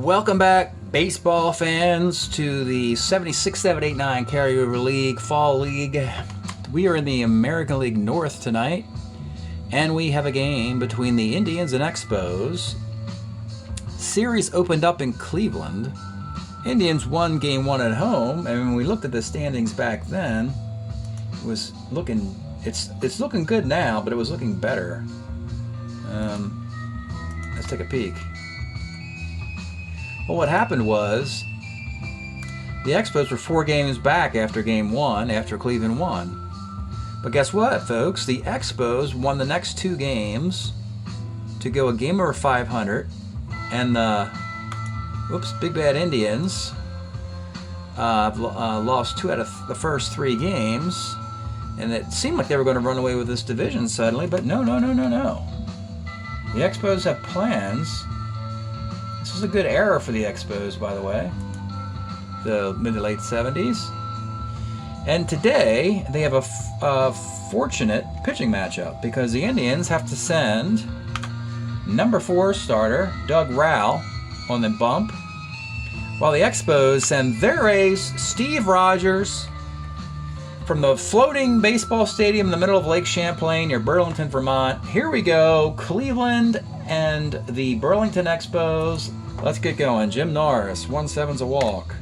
Welcome back, baseball fans, to the 76-7-8-9 Carryover League, Fall League. We are in the American League North tonight, and we have a game between the Indians and Expos. Series opened up in Cleveland. Indians won Game 1 at home, and when we looked at the standings back then, it was looking, it's looking good now, but it was looking better. Let's take a peek. Well, what happened was the Expos were 4 games back after Game 1, after Cleveland won. But guess what, folks? The Expos won the next 2 games to go a game over 500, and the Big Bad Indians lost 2 out of the first 3 games, and it seemed like they were going to run away with this division suddenly, but no. The Expos have plans. This was a good era for the Expos, by the way, the mid to late 70s. And today, they have a fortunate pitching matchup because the Indians have to send number 4 starter, Doug Rowell, on the bump, while the Expos send their ace, Steve Rogers, from the floating baseball stadium in the middle of Lake Champlain near Burlington, Vermont. Here we go, Cleveland and the Burlington Expos. Let's get going. Jim Norris, 1-7's a walk.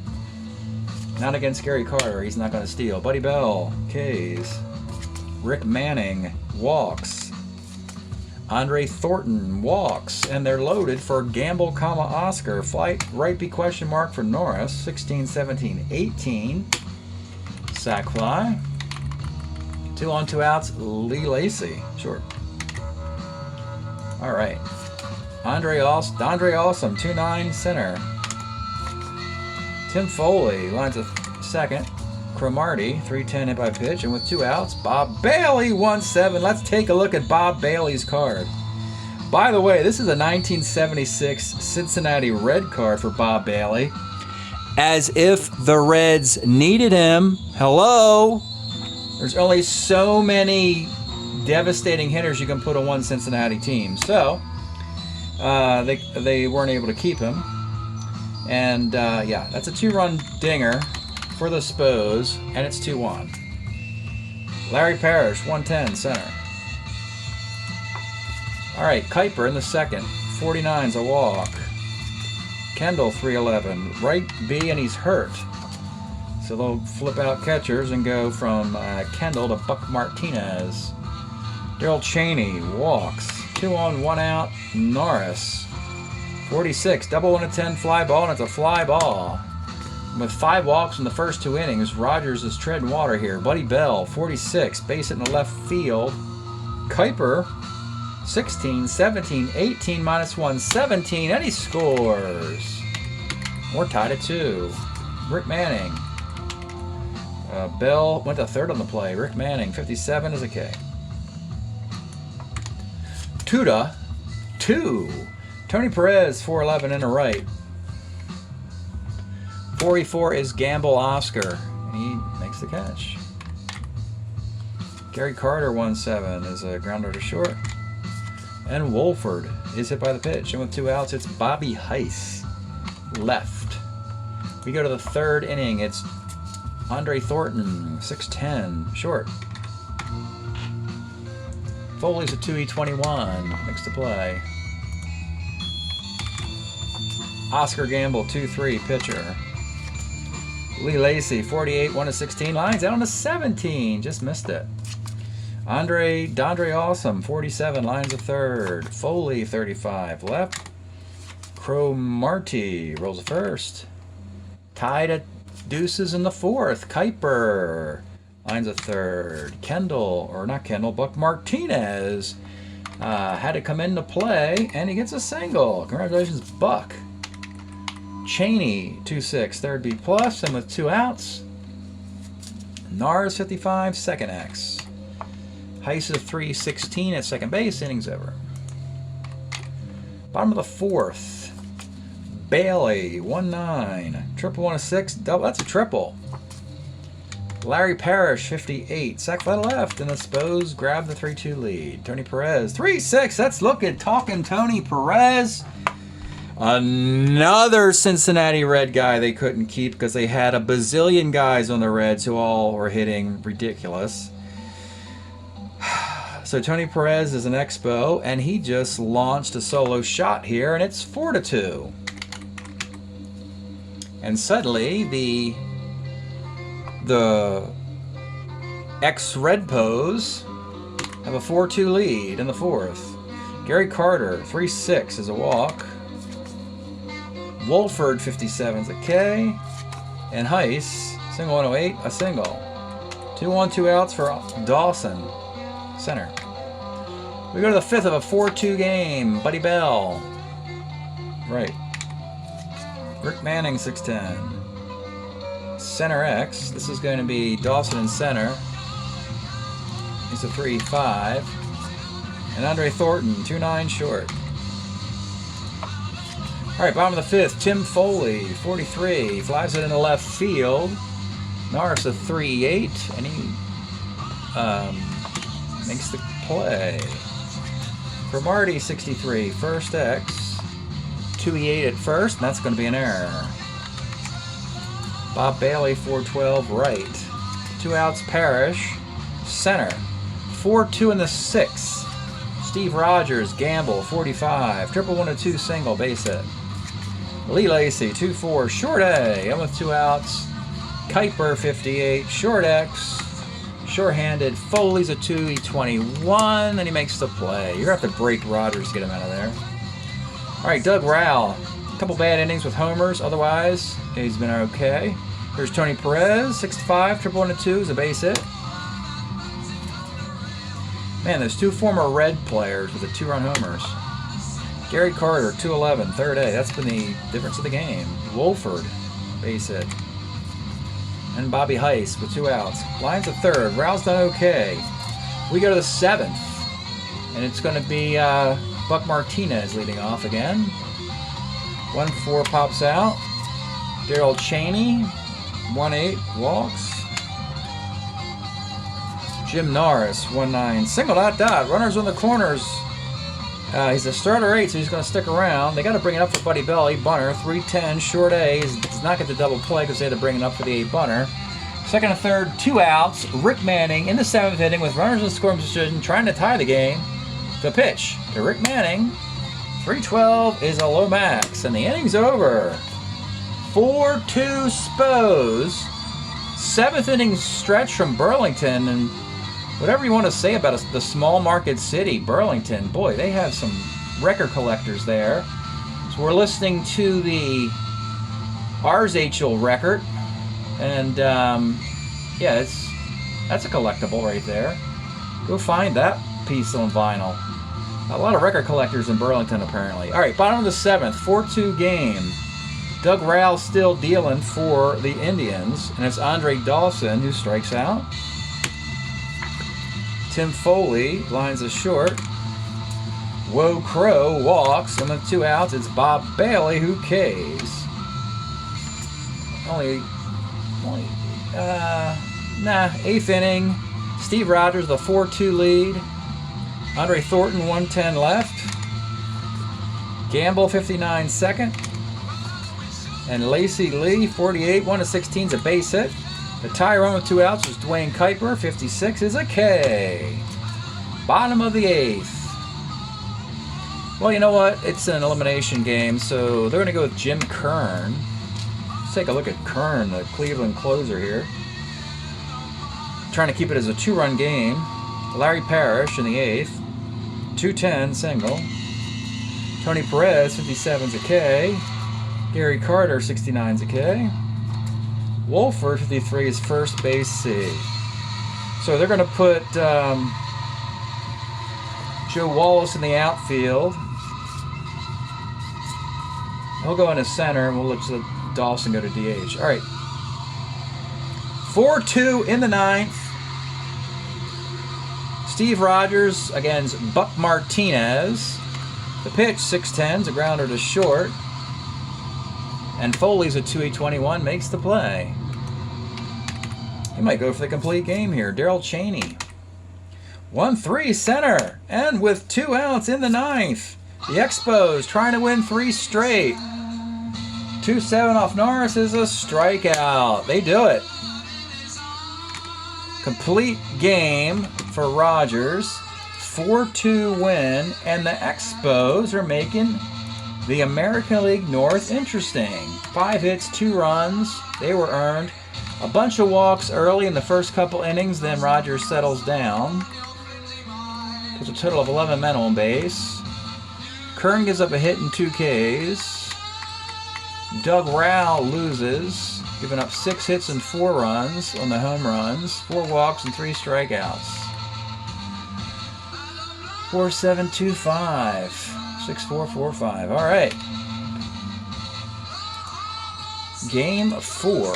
Not against Gary Carter, he's not going to steal. Buddy Bell, K's. Rick Manning, walks. Andre Thornton, walks. And they're loaded for Gamble, Oscar. Flight right B question mark for Norris, 16, 17, 18. Sack fly. 2 on, 2 outs, Lee Lacy, short. All right. Andre Awesome, 2-9 center. Tim Foley lines of second. Cromartie, 3-10 hit by pitch, and with 2 outs, Bob Bailey, 1-7. Let's take a look at Bob Bailey's card. By the way, this is a 1976 Cincinnati Red card for Bob Bailey. As if the Reds needed him. Hello? There's only so many devastating hitters you can put on one Cincinnati team. So, they weren't able to keep him. And, yeah, that's a 2-run dinger for the Spos, and it's 2-1. Larry Parrish, 110, center. All right, Kuiper in the second, 49's a walk. Kendall, 311, right B, and he's hurt. So they'll flip out catchers and go from Kendall to Buck Martinez. Daryl Cheney walks. 2 on, 1 out. Norris, 46, double 1 to 10 fly ball, and it's a fly ball. With 5 walks in the first 2 innings, Rogers is treading water here. Buddy Bell, 46, base hit in the left field. Kuiper, 16, 17, 18, -1, 17, and he scores. We're tied at 2. Rick Manning. Bell went to third on the play. Rick Manning, 57 is a K. Tuda, 2. Tony Perez, 411 in the right. 44 is Gamble Oscar. He makes the catch. Gary Carter, 1-7, is a grounder to short. And Wolford is hit by the pitch. And with 2 outs, it's Bobby Heiss, left. We go to the 3rd inning. It's Andre Thornton, 6'10", short. Foley's a 2E21, makes the play. Oscar Gamble, 2-3, pitcher. Lee Lacy, 48, 1-16, lines out on to 17, just missed it. Dondre Awesome, 47, lines of third. Foley, 35, left. Cromartie rolls a first. Tied at deuces in the 4th. Kuiper, lines of third. Buck Martinez had to come into play, and he gets a single. Congratulations, Buck. Cheney, 2-6, third B plus, and with 2 outs. Nars, 55, second X. Heiss is 3-16 at second base, innings over. Bottom of the 4th. Bailey, 1-9. Triple 1-6, double, that's a triple. Larry Parrish, 58. Sack fly to left, and the Spos grab the 3-2 lead. Tony Perez, 3-6. That's looking, talking Tony Perez. Another Cincinnati Red guy they couldn't keep because they had a bazillion guys on the Reds who all were hitting ridiculous. So Tony Perez is an Expo, and he just launched a solo shot here, and it's 4-2. And suddenly the ex-Red Pose have a 4-2 lead in the fourth. Gary Carter, 3-6 is a walk. Wolford, 57 is a K. And Heiss, single 108, a single. 2-1, 2 outs for Dawson, center. We go to the fifth of a 4-2 game. Buddy Bell. Right. Rick Manning, 6'10". Center X. This is going to be Dawson in center. He's a 3-5. And Andre Thornton, 2-9 short. All right, bottom of the fifth, Tim Foley, 43, flies it into left field. Norris a 3-8, and he makes the play. For Marty, 63, first X, 2-8 at first, and that's going to be an error. Bob Bailey, 4-12, right. 2 outs, Parrish, center. 4-2 in the sixth. Steve Rogers, Gamble, 45, triple 1-2 single, base hit. Lee Lacy, 2-4, short A, and with 2 outs. Kuiper, 58, short X, short-handed. Foley's a 2-21, and he makes the play. You're going to have to break Rogers to get him out of there. All right, Doug Rowell, a couple bad innings with homers. Otherwise, he's been okay. Here's Tony Perez, 6-5, triple 1-2 is a base hit. Man, there's 2 former Red players with the 2-run homers. Gary Carter, 2-11, third A. That's been the difference of the game. Wolford, base hit. And Bobby Heiss with 2 outs. Lions at third. Rowell's done okay. We go to the seventh. And it's going to be Buck Martinez leading off again. 1-4 pops out. Daryl Cheney, 1-8 walks. Jim Norris, 1-9, single dot. Runners on the corners. He's a starter 8, so he's going to stick around. They got to bring it up for Buddy Bell, 8 bunter. 3-10, short A. He does not get the double play because they had to bring it up for the 8 bunter. Second and third, 2 outs. Rick Manning in the 7th inning with runners in scoring position, trying to tie the game. The pitch to Rick Manning. 3-12 is a low max, and the inning's over. 4-2 Spos. 7th inning stretch from Burlington, and whatever you want to say about the small market city, Burlington, boy, they have some record collectors there. So we're listening to the Ars H.L. record, and yeah, that's a collectible right there. Go find that piece on vinyl. A lot of record collectors in Burlington, apparently. All right, bottom of the 7th, 4-2 game. Doug Rowell still dealing for the Indians, and it's Andre Dawson who strikes out. Tim Foley lines a short. Woe Crow walks, and with 2 outs, it's Bob Bailey who Ks. Eighth inning. Steve Rogers, the 4-2 lead. Andre Thornton, 110 left. Gamble, 59 second. And Lacey Lee, 48, 1-16 is a base hit. The tie run with 2 outs was Dwayne Kuiper, 56 is a K. Bottom of the 8th. Well, you know what? It's an elimination game, so they're going to go with Jim Kern. Let's take a look at Kern, the Cleveland closer here. Trying to keep it as a 2-run game. Larry Parrish in the 8th. 210 single. Tony Perez, 57 is a K. Gary Carter, 69 is a K. Wolford, 53 is first base C. So they're going to put Joe Wallace in the outfield. He'll go into center, and we'll let Dawson go to DH. All right. 4-2 in the 9th. Steve Rogers against Buck Martinez. The pitch, 6-10's a grounder to short. And Foley's a 2-8-21, makes the play. He might go for the complete game here. Daryl Cheney. 1-3 center. And with 2 outs in the 9th, The Expos trying to win 3 straight. 2-7 off Norris is a strikeout. They do it. Complete game for Rogers. 4-2 win. And the Expos are making the American League North interesting. 5 hits, 2 runs. They were earned. A bunch of walks early in the first couple innings. Then Rogers settles down. Puts a total of 11 men on base. Kern gives up a hit and 2 Ks. Doug Rao loses, giving up 6 hits and 4 runs on the home runs, 4 walks and 3 strikeouts. 4-7-2-5, 6-4-4-5. All right. Game 4.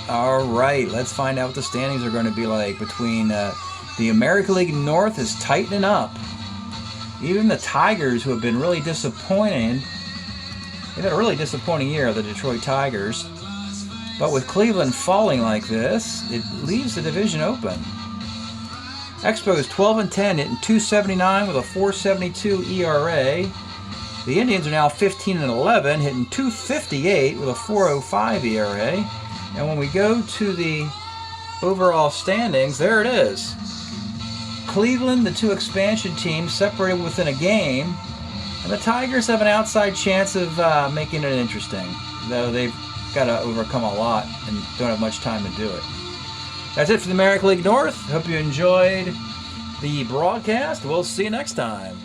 All right, let's find out what the standings are going to be like between the American League North is tightening up. Even the Tigers, who have been really disappointing, they've had a really disappointing year, the Detroit Tigers. But with Cleveland falling like this, it leaves the division open. Expos 12-10, hitting .279 with a .472 ERA. The Indians are now 15-11, hitting .258 with a .405 ERA. And when we go to the overall standings, there it is. Cleveland, the 2 expansion teams, separated within a game. And the Tigers have an outside chance of making it interesting, though they've got to overcome a lot and don't have much time to do it. That's it for the American League North. Hope you enjoyed the broadcast. We'll see you next time.